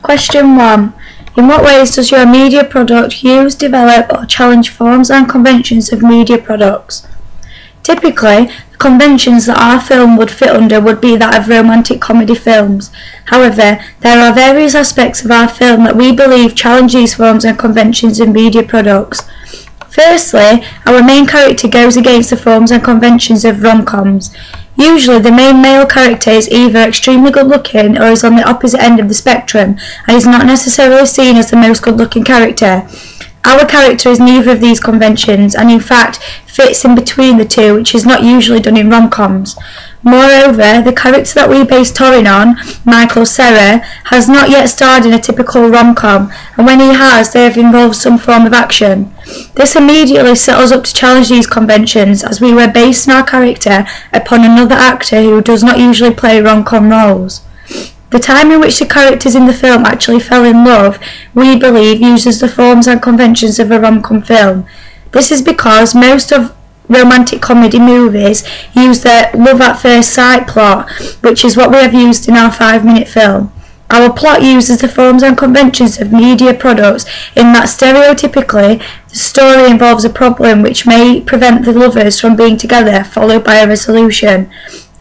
Question 1. In what ways does your media product use, develop or challenge forms and conventions of media products? Typically, the conventions that our film would fit under would be that of romantic comedy films. However, there are various aspects of our film that we believe challenge these forms and conventions of media products. Firstly, our main character goes against the forms and conventions of rom-coms. Usually the main male character is either extremely good looking or is on the opposite end of the spectrum and is not necessarily seen as the most good looking character. Our character is neither of these conventions and in fact fits in between the two, which is not usually done in rom-coms. Moreover, the character that we base Torin on, Michael Cera, has not yet starred in a typical rom-com, and when he has, they have involved some form of action. This immediately set us up to challenge these conventions, as we were basing our character upon another actor who does not usually play rom-com roles. The time in which the characters in the film actually fell in love, we believe, uses the forms and conventions of a rom-com film. This is because most of romantic comedy movies use the love at first sight plot, which is what we have used in our 5-minute film. Our plot uses the forms and conventions of media products in that stereotypically the story involves a problem which may prevent the lovers from being together, followed by a resolution.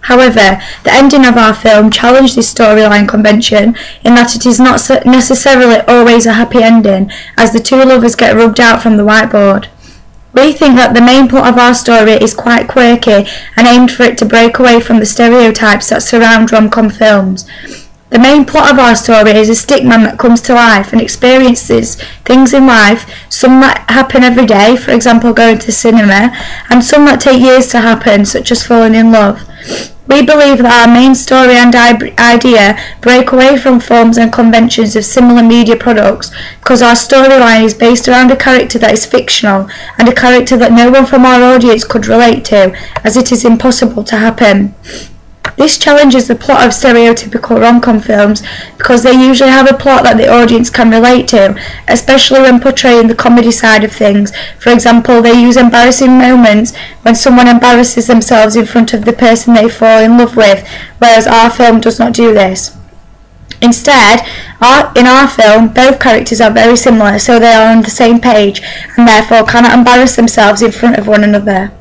However, the ending of our film challenged this storyline convention in that it is not necessarily always a happy ending, as the two lovers get rubbed out from the whiteboard. We think that the main plot of our story is quite quirky and aimed for it to break away from the stereotypes that surround rom-com films. The main plot of our story is a stickman that comes to life and experiences things in life, some that happen every day, for example going to the cinema, and some that take years to happen, such as falling in love. We believe that our main story and idea break away from forms and conventions of similar media products because our storyline is based around a character that is fictional and a character that no one from our audience could relate to, as it is impossible to happen. This challenges the plot of stereotypical rom-com films because they usually have a plot that the audience can relate to, especially when portraying the comedy side of things. For example, they use embarrassing moments when someone embarrasses themselves in front of the person they fall in love with, whereas our film does not do this. Instead, in our film, both characters are very similar, so they are on the same page and therefore cannot embarrass themselves in front of one another.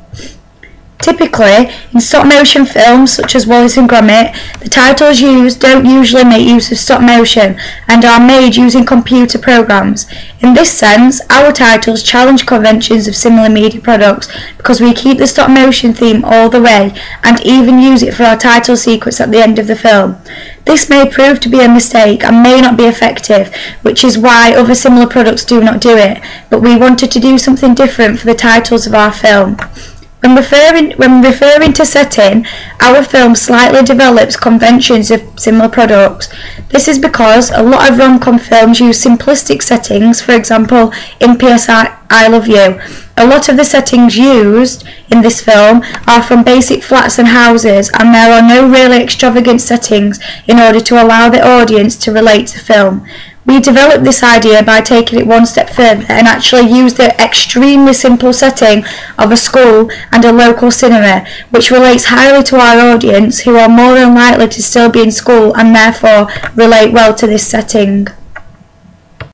Typically, in stop-motion films such as Wallace and Gromit, the titles used don't usually make use of stop-motion and are made using computer programs. In this sense, our titles challenge conventions of similar media products because we keep the stop-motion theme all the way and even use it for our title sequence at the end of the film. This may prove to be a mistake and may not be effective, which is why other similar products do not do it, but we wanted to do something different for the titles of our film. When referring to setting, our film slightly develops conventions of similar products. This is because a lot of rom-com films use simplistic settings, for example in P.S. I Love You. A lot of the settings used in this film are from basic flats and houses, and there are no really extravagant settings in order to allow the audience to relate to the film. We developed this idea by taking it one step further and actually used the extremely simple setting of a school and a local cinema, which relates highly to our audience, who are more than likely to still be in school and therefore relate well to this setting.